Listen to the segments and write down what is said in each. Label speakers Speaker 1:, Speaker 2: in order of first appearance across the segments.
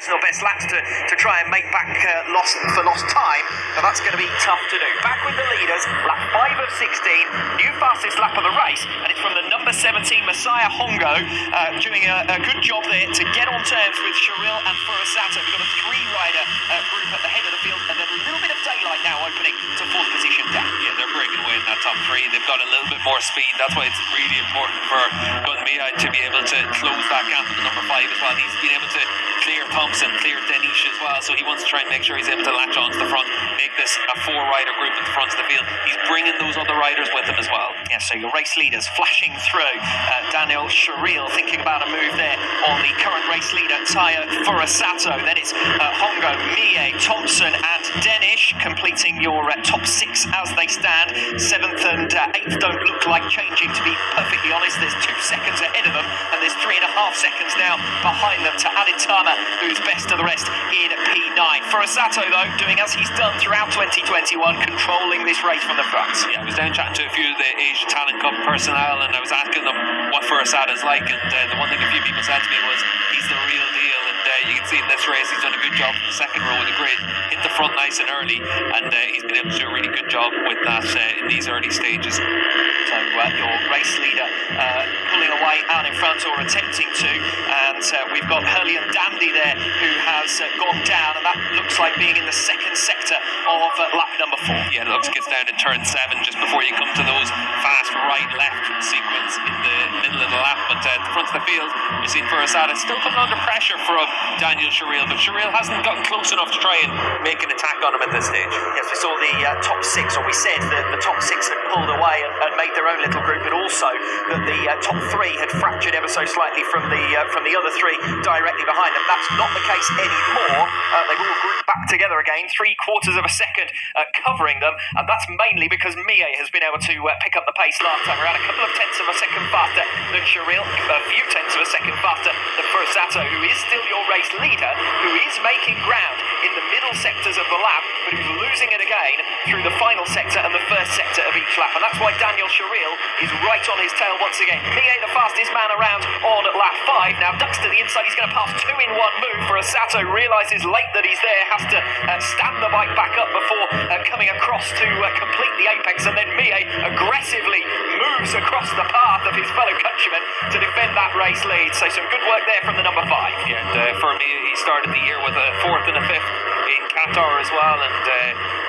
Speaker 1: Personal best laps to try and make back lost time, but that's going to be tough to do. Back with the leaders, lap 5 of 16, new fastest lap of the race, and it's from the number 17 Messiah Hongo, doing a good job there to get on terms with Shiril and Furusato. We've got a 3-rider group at the head of the field, and then a little bit of daylight now opening to 4th position down.
Speaker 2: Yeah, they're breaking away in that top 3. They've got a little bit more speed. That's why it's really important for Gunmia to be able to close that gap to the number 5 as well. He's been able to clear Thompson, clear Denish as well, so he wants to try and make sure he's able to latch on to the front, make this a 4-rider group at the front of the field. He's bringing those other riders with him as well.
Speaker 1: Yeah, so your race leaders flashing through. Daniel Shiril thinking about a move there on the current race leader, Taya Furusato. Then it's Hongo, Mie, Thompson and Denish completing your top 6 as they stand. 7th and 8th don't look like changing, to be perfectly honest. There's 2 seconds ahead of them, and there's 3.5 seconds now behind them to Aditama, who's best of the rest in P9. Furusato, though, doing as he's done throughout 2021, controlling this race from the front.
Speaker 2: Yeah, I was down chatting to a few of the Asia Talent Cup personnel, and I was asking them what Furusato's like, and the one thing a few people said to me was he's the real deal, and you can see in this race he's done a good job in the second row with the grid, hit the front nice and early, and he's been able to do a really good job with that in these early stages.
Speaker 1: So your race leader pulling away out in front, or attempting to, and we've got Hurley and Dandy there who has gone down, and that looks like being in the second sector of lap number 4.
Speaker 2: Yeah, it looks like it's down in turn 7 just before you come to those fast right-left sequence in the middle of the lap, but at the front of the field you've seen Furusato still coming under pressure from Daniel Shiril, but Shiril hasn't gotten close enough to try and make an attack on him at this stage.
Speaker 1: Yes, we saw the top 6, or we said that the top 6 had pulled away and made their own little group, but also that the top 3 had fractured ever so slightly from the other 3 directly behind them. That's not the case anymore. They've all grouped back together again, 3/4 of a second covering them, and that's mainly because Mie has been able to pick up the pace last time around, a couple of tenths of a second faster than Shiril, a few tenths of a second faster than Furusato, who is still your race leader, who is making ground in the middle sectors of the lap, but who's losing it again through the final sector and the first sector of each lap, and that's why Daniel Shiril is right on his tail once again. Mie, the fastest man around on lap 5, now ducks to the inside, he's going to pass 2 in 1 move. Furusato realises late that he's there, has to stand the bike back up before coming across to complete the apex, and then Mie aggressively moves across the path of his fellow countrymen to defend that race lead. So some good work there from the number 5.
Speaker 2: Yeah, and for me, he started the year with a 4th and a 5th in Qatar as well, and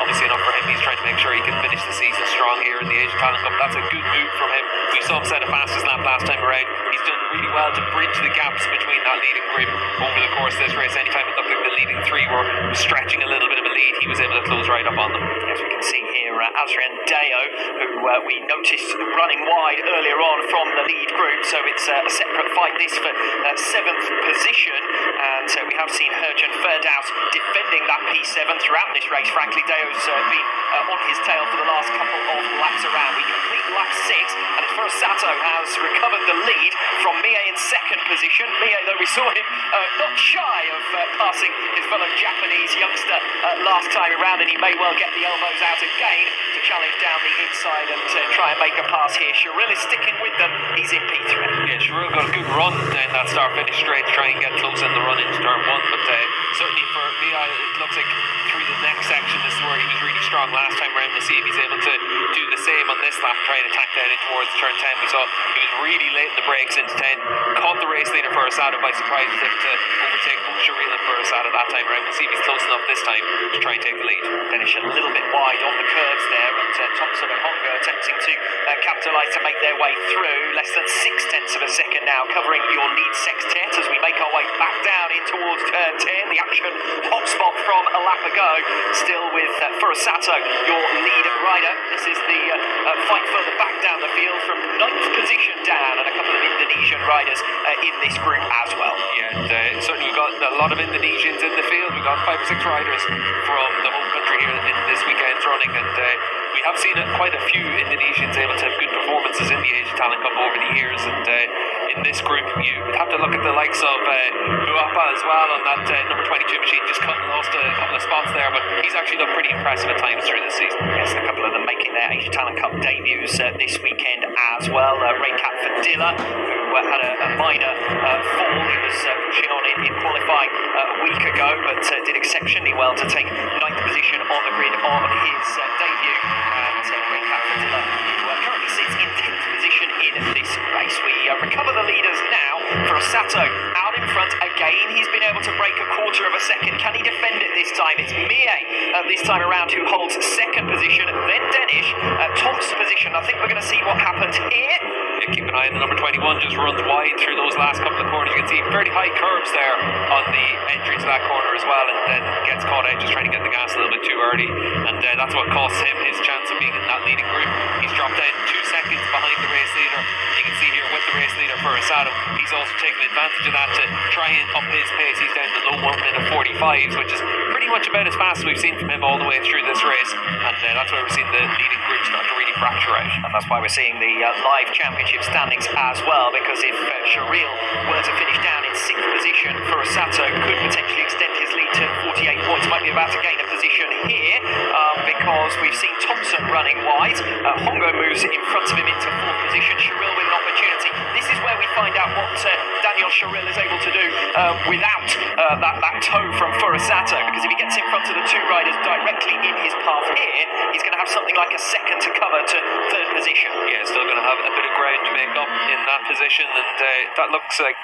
Speaker 2: obviously enough for him. He's trying to make sure he can finish the season strong here in the Asia Talent Cup. That's a good move from him. We saw him set a fastest lap last time around. He's done really well to bridge the gaps between that leading group over the course of this race. Anytime it looked like the leading 3 were stretching a little bit of a lead, he was able to close right up on them.
Speaker 1: As we can see here, Azrian Deo, who we noticed running wide earlier on from the lead group, so it's a separate fight this for 7th position, and we have seen Herjan Ferdaus defending that P7 throughout this race. Frankly, Deo's been on his tail for the last couple of laps around. We complete lap 6, and Furusato has recovered the lead from Mie in 2nd position. Mie, though, we saw him not shy of passing his fellow Japanese youngster last time around, and he may well get the elbows out again to challenge down the inside and try and make a pass here. Shiril is sticking with them. He's in P3.
Speaker 2: Yeah, Shiril got a good run in that start-finish straight to try and get close in the run into turn 1, but certainly for me, it looks like through the next section, this is where he was really strong last time around. We'll see if he's able to do the same on this lap, try and attack down in towards turn 10. We saw he was really late in the brakes into 10, caught the race leader Furusato by surprise, was able to overtake both Shiril and Furusato that time around. We'll see if he's close enough this time to try and take the lead.
Speaker 1: Finish a little bit wide on the curves there, and Thompson and Hongo attempting to capitalise to make their way through. Less than 6/10 of a second now, covering your lead sextet as we make our way back down in towards turn 10. The action hotspot from a lap ago, still with Furusato, your lead rider. This is the fight further back down the field from 9th position down, and a couple of Indonesian riders in this group as well.
Speaker 2: Yeah, and certainly we've got a lot of Indonesians in the field. We've got 5 or 6 riders from the home country here in this weekend's running, and we have seen quite a few Indonesians able to have good performances in the Asia Talent Cup over the years, and in this group you would have to look at the likes of Muapa as well on that number 22 machine. Just lost a couple of spots there, but he's actually looked pretty impressive at times through this season.
Speaker 1: Yes, a couple of them making their Asia Talent Cup debuts this weekend as well. Raycat Fadilla, who had a minor fall. He was pushing on in qualifying a week ago. but did exceptionally well to take 9th position on the grid on his debut. And great cat for Dilla, who currently sits in 10th position in this race. We recover the leaders now. Sato out in front again. He's been able to break a quarter of a second. Can he defend it this time? It's Mie this time around who holds 2nd position. Then Danish, Tom's position. I think we're going to see what happens here.
Speaker 2: Yeah, keep an eye on the number 21, just runs wide through those last couple of corners. You can see very high curves there on the entry to that corner as well, and then gets caught out just trying to get the gas a little bit too early, and that's what costs him his chance of being in that leading group. He's dropped down 2 seconds behind the race leader. You can see here with the race leader for Asado, he's also taken advantage of that to try and up his pace. He's down to the low 1 minute 45s, which is pretty much about as fast as we've seen from him all the way through this race, and that's why we're seeing the leading group start to really fracture out.
Speaker 1: And that's why we're seeing the live championship standings as well, because if Sharil were to finish down in 6th position, Furusato could potentially extend his lead to 48 points. Might be about to gain a position here because we've seen Thompson running wide. Hongo moves in front of him into 4th position. Sharil with an opportunity. This is where we find out what Daniel Sharil is able to do without that toe from Furusato, because if he gets in front of the 2 riders directly in his path here, he's going to have something like a second to cover to 3rd position.
Speaker 2: Yeah, still going to have a bit of ground to make up in that position, and that looks like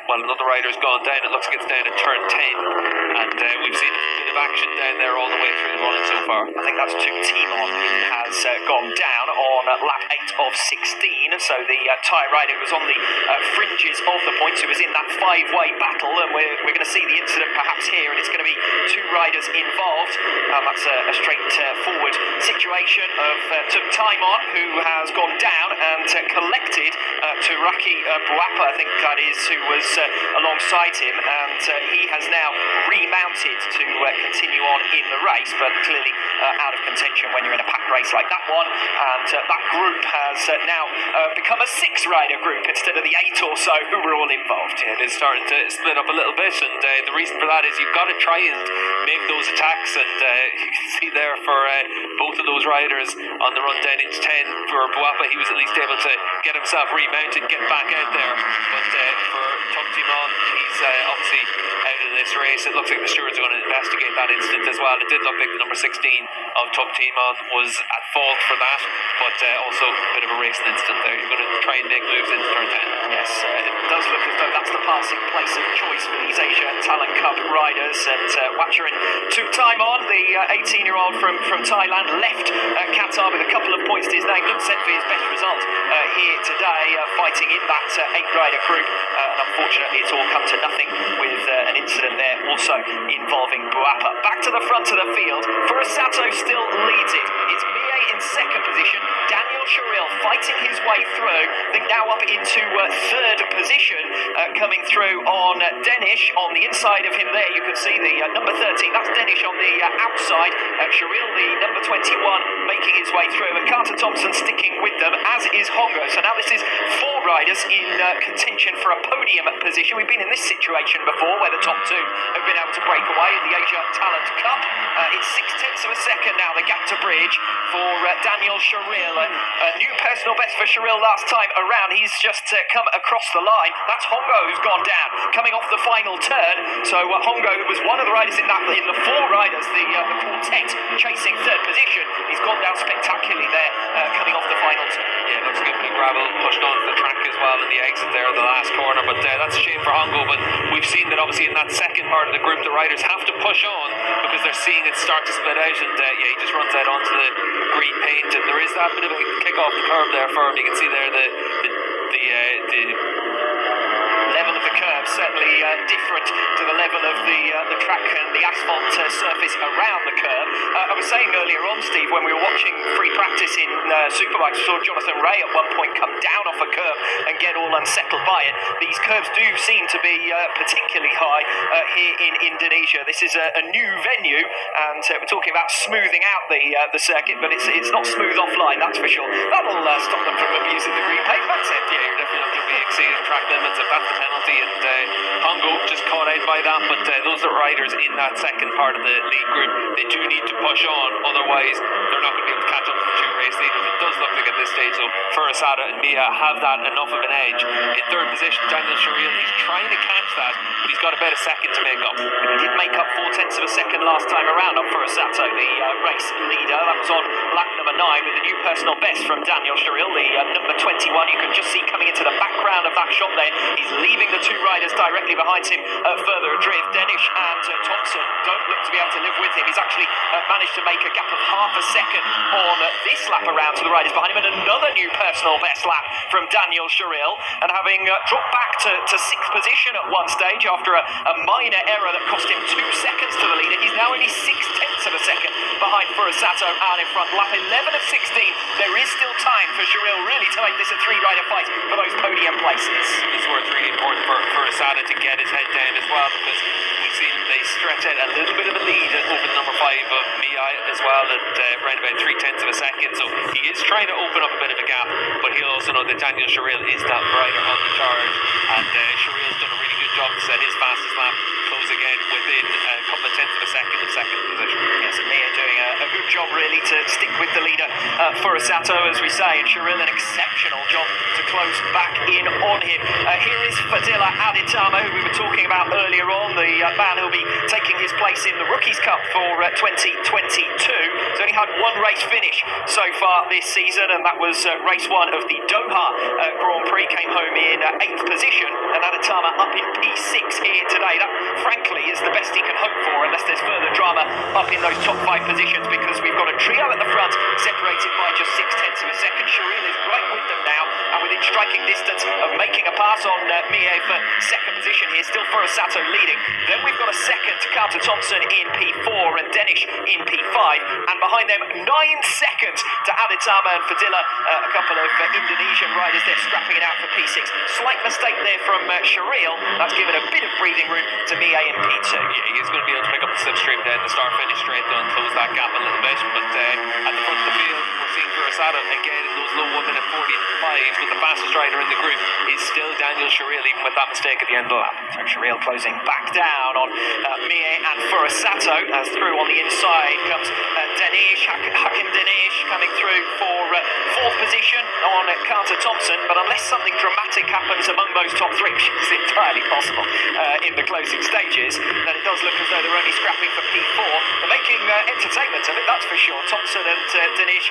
Speaker 2: well, another rider's gone down. It looks like it's down at turn 10, and we've seen a bit of action down there all the way through the running so far.
Speaker 1: I think that's Timon who has gone down on lap 8 of 16. So the Thai rider who was on the fringes of the points, who was in that 5-way battle, and we're going to see the incident perhaps here, and it's going to be 2 riders involved. That's a straightforward situation of Timon, who has gone down and collected Turaki Buapa, I think that is, who was alongside him, and he has now remounted to continue on in the race, but clearly out of contention when you're in a pack race like that one. And that group has now become a 6-rider group instead of the 8 or so who were all involved.
Speaker 2: Yeah, it is starting to split up a little bit, and the reason for that is you've got to try and make those attacks, and you can see there for both of those riders on the run down into 10 for Buapa, he was at least able to get himself remounted, get back out there, but for Timon, he's obviously out of this race. It looks like the stewards are going to investigate that incident as well. It did look like the number 16 of Timon was at fault for that, but also a bit of a racing incident there. You're going to try and make moves into turn 10.
Speaker 1: Yes, it does look as though that's the passing place of choice for these Asia Talent Cup riders, and Wacharan Timon, the 18-year-old from Thailand, left Qatar with a couple of points to his name. Looks set for his best result here today, fighting in that 8-rider group, and unfortunately it's all come to nothing with an incident there also involving Buapa. Back to the front of the field, Furusato still leads it. It's Mie in 2nd position, Daniel Sharil fighting his way through, I think now up into 3rd position, coming through on Danish. On the inside of him there you can see the number 13, that's Danish on the outside, Sharil the number 21 making his way through, and Carter Thompson sticking with them, as is Hongo. So now this is 4 riders in contention for a podium position. We've been in this situation before where the top 2 have been able to break away in the Asia Talent Cup. It's 0.6 of a second now, the gap to bridge for Daniel Sharil. A new personal best for Sharil last time around. He's just come across the line. That's Hongo who's gone down, coming off the final turn. So Hongo, who was one of the riders in the 4 riders, the quartet chasing 3rd position, he's gone down spectacularly there, coming off the final turn.
Speaker 2: Yeah, looks good. The gravel pushed onto the track as well in the exit there, the last corner, but that's a shame for Hongo. But we've seen that obviously in that second part of the group, the riders have to push on because they're seeing it start to split out, and he just runs out onto the green paint, and there is that bit of a kick off the curve there for him. You can see there the
Speaker 1: level of the curve certainly different to the level of the track and the asphalt surface around the curve. I was saying earlier on, Steve, when we were watching free practice in Superbikes, we saw Jonathan Ray at one point come down off a curve and get all unsettled by it. These curves do seem to be particularly high here in Indonesia. This is a new venue, and we're talking about smoothing out the circuit, but it's not smooth offline, that's for sure. That'll stop them from abusing the green paint, that's it.
Speaker 2: Yeah, you're definitely not going to be exceeding track limits if that's the penalty, and Hongo just caught out by that, but those are riders in that second part of the lead group. They do need to push on, otherwise they're not going to be able to catch up to the 2 race leaders. It does look like at this this stage. So Furasada and Mia have that enough of an edge. In third position, Daniel Sharil, he's trying to catch that, but he's got about a second to make up.
Speaker 1: He did make up 0.4 of a second last time around on Furasato, the race leader. That was on lap number 9 with a new personal best from Daniel Sharil, the number 21. You can just see coming into the background of that shot there. He's leaving the 2 riders directly behind him further adrift. Denish and Thompson don't look to be able to live with him. He's actually managed to make a gap of half a second on this lap around to the riders behind him, and another new personal best lap from Daniel Sharil. And having dropped back to 6th position at one stage after a minor error that cost him 2 seconds to the leader, he's now only 0.6 of a second behind Furasato and in front. Lap 11 of 16. There is still time for Sharil really to make this a 3-rider fight for those podium places.
Speaker 2: This is where it's really important for Furasada to get his head down as well, because we've seen they stretch out a little bit of a lead over the number 5 of Miyai as well at around about 0.3 of a second. So he is trying to open up a bit of a gap, but he'll also know that Daniel Sharil is that rider on the charge, and Sharil's done a really good job to set his fastest lap close again within a couple of tenths of a second of second position.
Speaker 1: Yes, and Mia doing a good job really to stick with the leader Furasato, as we say, and Sharil an exceptional job to close back in on him. Here is Fadila Aditama, who we were talking about earlier on, the man who'll be taking his place in the Rookies Cup for 2022. He's only had 1 race finish so far this season, and that was race 1 of the Doha Grand Prix. Came home in 8th position, and Aditama up in P6 here today. That, frankly, is the best he can hope for, unless there's further drama up in those top 5 positions, because we've got a trio at the front separated by just 0.6 of a second. Sharil is right with them now, and within striking distance of making a pass on Mie for 2nd position here. Still Furasato leading. Then we've got a second to Carter Thompson in P4 and Denish in P5, and behind them 9 seconds to Aditama and Fadila, a couple of Indonesian riders there scrapping it out for P6. Slight mistake there from Sharil. That's given a bit of breathing room to Mie in P2.
Speaker 2: Yeah, he's going to be able to pick up the slipstream down the start-finish straight though and close that gap a little bit, but at the front of the field we're seeing Furasada again in those low 1 minute 45s, but the fastest rider in the group is still Daniel Sharil, even with that mistake at the end of the lap.
Speaker 1: So Sharil closing back down on Mie and Furasato. As through on the inside comes Denish, Hakim Denish coming through for 4th position on Carter Thompson, but unless something dramatic happens among those top 3, which is entirely possible in the closing stages, then it does look as though they're only scrapping for P4. They're making entertainment of it, that's for sure. Thompson and Denish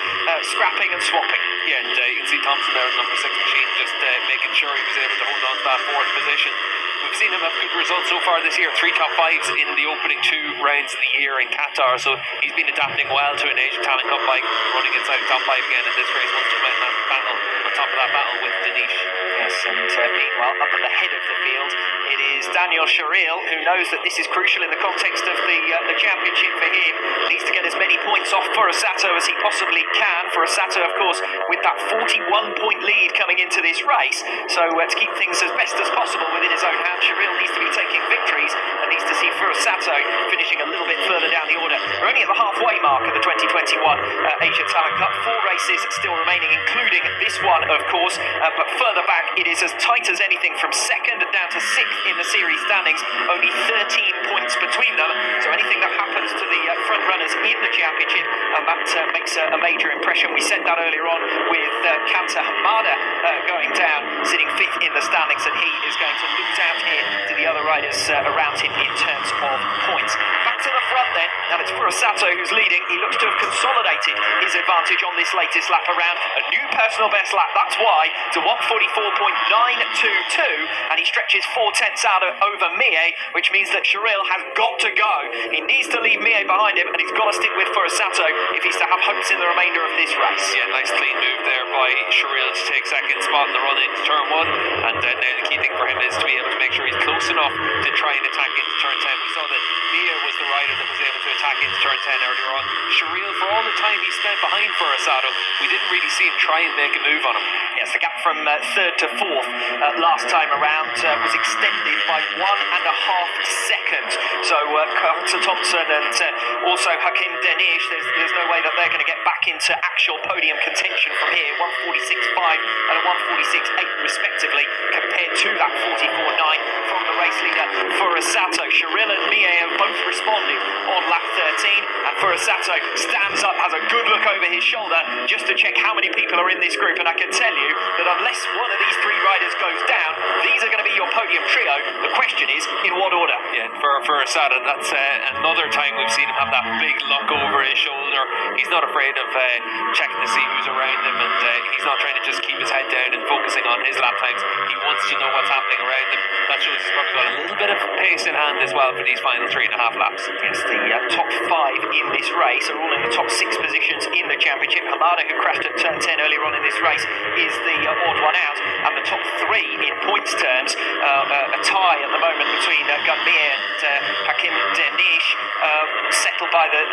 Speaker 1: scrapping and swapping.
Speaker 2: Yeah, and you can see Thompson there at number 6 machine, just making sure he was able to hold on to that 4th position. We've seen him have good results so far this year, 3 top 5s in the opening 2 rounds of the year in Qatar, so he's been adapting well to an Asian Talent Cup bike, running inside top 5 again in this race once he went in that battle, on top of that battle with Denish.
Speaker 1: Yes, and meanwhile, up at the head of the field, it is Daniel Sharil, who knows that this is crucial in the context of the championship for him. Needs to get as many points off Furasato as he possibly can. Furasato, of course, with that 41-point lead coming into this race. So to keep things as best as possible within his own hands, Sharil needs to be taking victories and needs to see Furasato finishing a little bit further down the order. We're only at the halfway mark of the 2021 Asia Talent Cup. 4 races still remaining, including this one, of course. But further back, it is as tight as anything from 2nd down to 6th in the series standings. Only 13 points between them. So anything that happens to the front runners in the championship, that makes a major impression. We said that earlier on with Kanta Hamada going down, sitting 5th in the standings, and he is going to lose out here to the other riders around him in terms of points. Back to the front then, and it's Furasato who's leading. He looks to have consolidated his advantage on this latest lap around. A new personal best lap, that's why, to 1:44.922, and he stretches 0.4 out over Mie, which means that Sharil has got to go. He needs to leave Mie behind him, and he's got to stick with Furasato if he's to have hopes in the remainder of this race.
Speaker 2: Yeah, nice clean move there by Sharil to take 2nd spot in the run into turn 1, and now the key thing for him is to be able to make sure he's close enough to try and attack into turn 10. We saw that Mia was the rider that was able to attack into turn 10 earlier on. Sharil, for all the time he spent behind Furasato, we didn't really see him try and make a move on him.
Speaker 1: Yes, the gap from 3rd to 4th last time around was extended by 1.5 seconds. So Carter Thompson and also Hakim Denish, there's no way that they're going to get back into actual podium contention from here. 1:46.5 and a 1:46.8 respectively, compared to that 44.9 from the race leader Furasato. Sharil and Mie have both responded on lap 13, and Furusato stands up, has a good look over his shoulder just to check how many people are in this group, and I can tell you that unless one of these three riders goes down, these are going to be your podium trio. The question is, in what order?
Speaker 2: Yeah, for Furusato, that's another time we've seen him have that big look over his shoulder. He's not afraid of checking to see who's around him, and he's not trying to just keep his head down and focusing on his lap times. He wants to know what's happening around him. That shows he's probably got a little bit of pace in hand as well for these final 3.5 laps.
Speaker 1: Yes, the top 5 in this race are all in the top 6 positions in the championship. Hamada, who crashed at turn 10 earlier on in this race, is the odd one out, and the top 3 in points terms, a tie at the moment between Gunmir and Hakim Denish, settled by the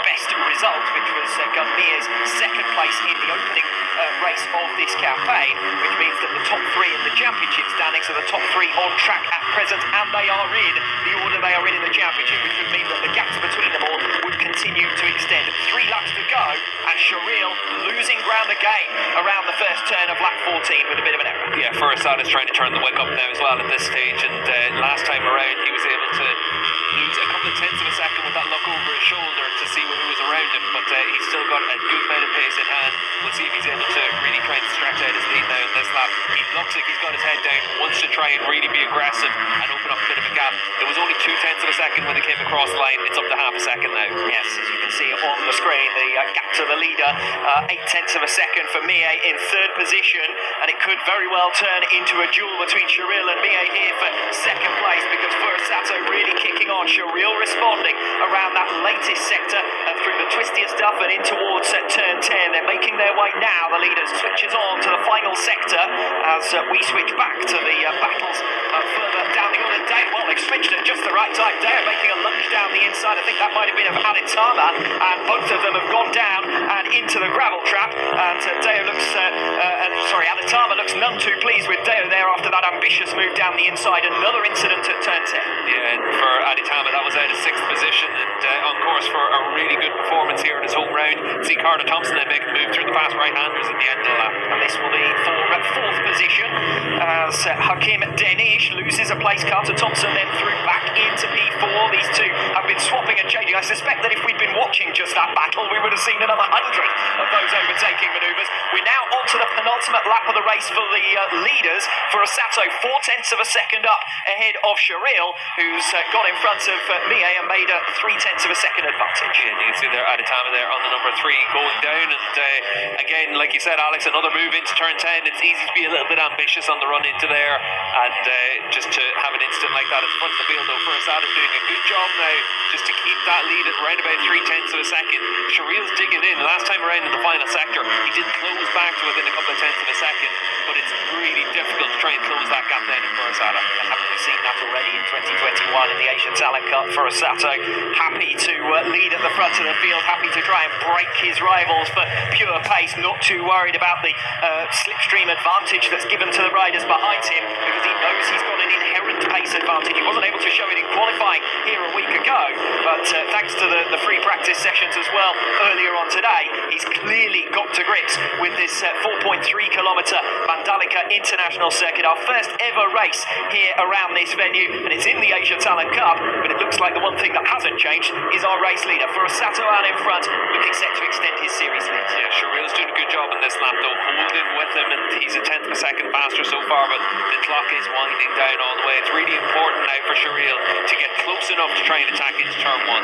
Speaker 1: best result, which was Gunmir's second place in the opening race of this campaign, which means that the top 3 in the championship standings are the top 3 on track at present, and they are in the order they are in the championship, which would mean that the gaps between them all would continue to extend. 3 laps to go, and Sharil losing ground again around the first turn of lap 14 with a bit of an error.
Speaker 2: Yeah, Furusato is trying to turn the wick up now as well at this stage, and last time around he was able to lose a couple of tenths of a second with that look over his shoulder to see who was around him, but he's still got a good amount of pace in hand. We'll see if he's able to really try and stretch out his lead now in this lap. He looks like he's got his head down, wants to try and really be aggressive and open up a bit of a gap. It was only 0.2 of a second when they came across the line. It's up to half a second now.
Speaker 1: Yes, as you can see on the screen, the gap to the leader, 0.8 of a second for Mie in third position, and it could very well turn into a duel between Sharil and Mie here for second place, because Furusato really kicking on. Sharil responding around that latest sector and through the twistier stuff and in towards turn 10. They're making their way now. The leader switches on to the final sector as we switch back to the battles further down the order. Well, they've switched at just the right time. Dale making a lunge down the inside. I think that might have been of Aditama, and both of them have gone down and into the gravel trap. And Aditama looks none too pleased with Deo there after that ambitious move down the inside. Another incident at turn 10.
Speaker 2: Yeah, and for Aditama, that was out of 6th position, and on course for a really good performance here in his home round. See Carter Thompson then make the move through the fast right-handers at the end of the lap.
Speaker 1: And this will be for 4th position as Hakim Denish loses a place. Carter Thompson then through back into P4. These two have been swapping and changing. I suspect that if we'd been watching just that battle, we would have seen another 100 of those overtaking manoeuvres. We're now on to the penultimate lap of the race for the leaders. Furusato 0.4 of a second up ahead of Sharil, who's got in front of Mie and made a 0.3 of a second advantage.
Speaker 2: Yeah, you can see there Aditama there on the number 3 going down, and again, like you said, Alex, another move into turn 10. It's easy to be a little bit ambitious on the run into there, and just to have an instant like that at the front of the field, though. Furusato's doing a good job now just to keep that lead at around about 0.3 of a second. Sharil's digging in. Last time around in the final sector, he did close back to within a couple of tenths of a second, but it's really difficult to try and close that gap down in Furusato.
Speaker 1: Haven't we seen that already in 2021 in the Asian Talent Cup? Furusato happy to lead at the front of the field, happy to try and break his rivals for pure pace, not too worried about the slipstream advantage that's given to the riders behind him, because he knows he's got an inherent pace advantage. He wasn't able to show it in qualifying here a week ago, but thanks to the free practice sessions as well earlier on today, he's clearly got to grips with this 4.3 kilometre Mandalika International Circuit, our first ever race here around this venue, and it's in the Asia Talent Cup. But it looks like the one thing that hasn't changed is our race leader. Furusato out in front, looking set to extend his series lead.
Speaker 2: Yeah, Sharil's doing a good job in this lap, though, holding with him, and he's a 1/10 of a second faster so far, but the clock is winding down all the way. It's really important now for Sharil to get close enough to try and attack into turn 1.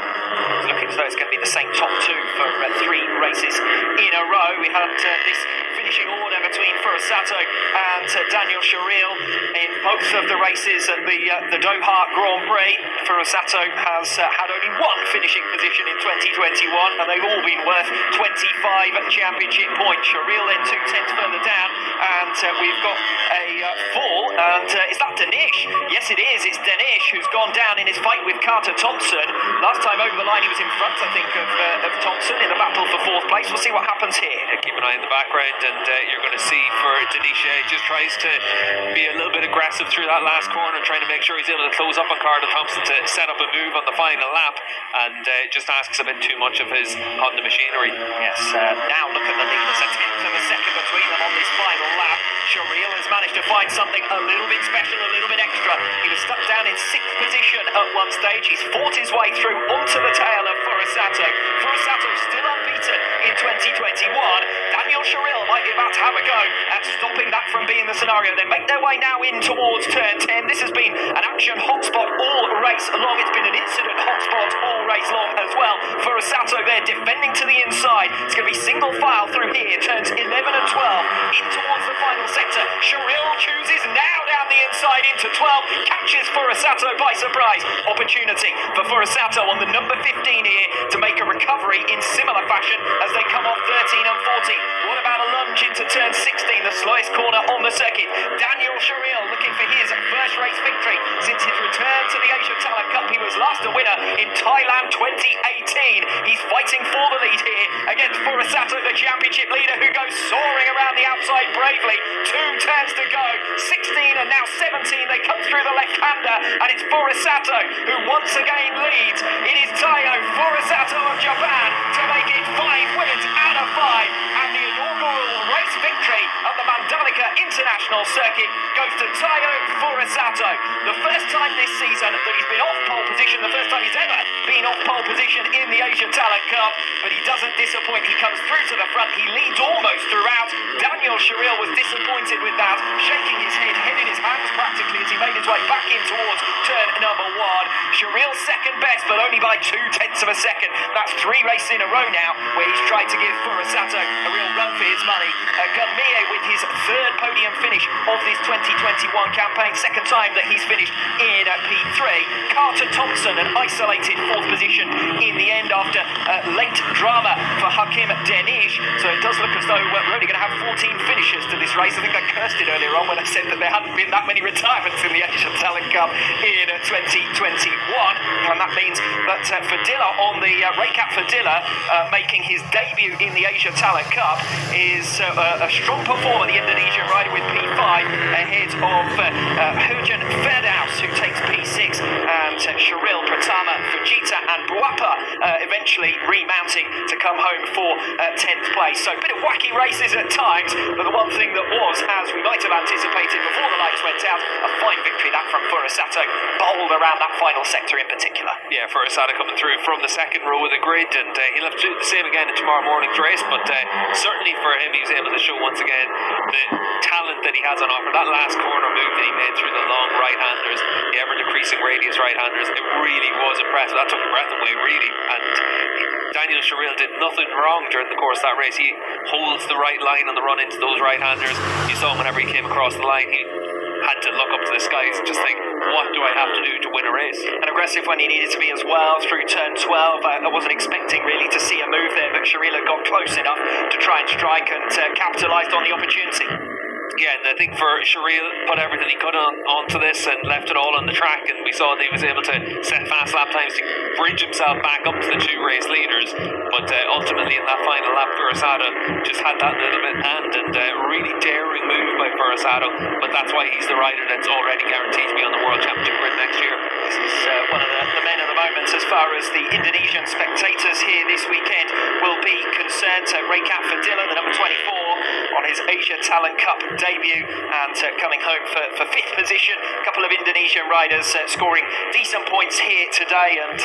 Speaker 1: It's looking as though it's going to be the same top 2 for 3 races in a row. We had this finishing order between Furusato and Daniel Sharil in both of the races at the Doha Grand Prix. Furusato has had only 1 finishing position in 2021, and they've all been worth 25 championship points. Sharil then 2/10 further down, and we've got a fall, and is that Denish? Yes, it is. It's Denish who's gone down in his fight with Carter Thompson. Last time over the line, he was in front, I think, of Thompson in the battle for 4th place. We'll see what happens here.
Speaker 2: Keep an eye in the background, and you're going to see for Denish, just tries to be a little bit aggressive through that last corner, trying to make sure he's able to close up on Carter Thompson to set up a move on the final lap, and just asks a bit too much of his Honda machinery.
Speaker 1: Yes, now look at the leaders. That's 1/10 of a second between them on this final lap. Shariel has managed to find something a little bit special, a little bit extra. He was stuck down in 6th position at one stage. He's fought his way through onto the tail of Furusato. Furusato still unbeaten in 2021. Daniel Shariel might be about to have a go at stopping that from being the scenario. They make their way now in towards turn 10. This has been an action hotspot all race long. It's been an incident hotspot all race long as well. Furusato there defending to the inside. It's going to be single file through here. Turns 11 and 12 in towards the final sector. Shariel chooses now down the inside into 12. Catches Furusato by surprise. Opportunity for Furusato on the number 15 here to make a recovery in similar fashion as they come off 13 and 14. What about a lunge into turn 16, the slowest corner on the circuit? Daniel Shariel looking for his first race victory since his return to the Asia Talent Cup. He was last a winner in Thailand 2018. He's fighting for the lead here against Furusato, the championship leader, who goes soaring around the outside bravely. 2 turns to go. 16 and now 17. They come through the left-hander, and it's Furusato who once again leads. It is Taiyo Furusato of Japan to make it 5 wins out of 5, and the inaugural race victory of the Mandalika International Circuit goes to Taiyo Furusato. The first time this season that he's been off pole position, the first time he's ever been off pole position in the Asia Talent Cup, but he doesn't disappoint. He comes through to the front. He leads almost throughout. Daniel Shariel was disappointed with that, shaking his head in his hands practically as he made his way back in towards turn number 1. Shariel second best, but only by 0.2 of a second. That's 3 races in a row now where he's tried to give Furusato a real run for his money. Gunmie with his 3rd podium finish of this 2021 campaign, second time that he's finished in P3. Carter Thompson, an isolated 4th position in the end after late drama for Hakim Denish. So it does look as though we're only going to have 14 finishers to this race. I think I cursed it earlier on when I said that there hadn't been that many retirements in the Asian Talent Cup in 2021. And that means that Fadilla on the Raycat Fadilla making his debut in the Asia Talent Cup is a strong performer, the Indonesian rider with P5 ahead of Hurjan Ferdaus, who takes P6, and Shariel, Pratama, Fujita and Buapa eventually remounting to come home for 10th place. So a bit of wacky races at times, but the one thing that was, as we might have anticipated before the lights went out, a fine victory that from Furusato, bowled around that final sector in particular.
Speaker 2: Yeah, Furusato coming through from the second row of the grid, and he'll have to do the same again in tomorrow morning's race, but certainly for him, he was able to show once again the talent that he has on offer. That last corner move that he made through the long right-handers, the ever-decreasing radius right-handers, it really was impressive. That took the breath away, really, and Daniel Shariel did nothing wrong during the course of that race. He holds the right line on the run into those right-handers. You saw him whenever he came across the line, he had to look up to the skies and just think, what do I have to do to win a race?
Speaker 1: And aggressive when he needed to be as well through turn 12. I wasn't expecting really to see a move there, but Shariel had got close enough to try and strike and capitalised on the opportunity.
Speaker 2: Yeah, and I think for Shariel, put everything he could onto this and left it all on the track, and we saw that he was able to set fast lap times to bridge himself back up to the 2 race leaders, but ultimately in that final lap, Furusato just had that little bit hand, and really daring move by Furusato, but that's why he's the rider that's already guaranteed to be on the World Championship grid next year.
Speaker 1: This is one of the men of the moment as far as the Indonesian spectators here this weekend will be concerned. Raycat Fadilla, the number 24, on his Asia Talent Cup debut, and coming home for 5th position. A couple of Indonesian riders scoring decent points here today, and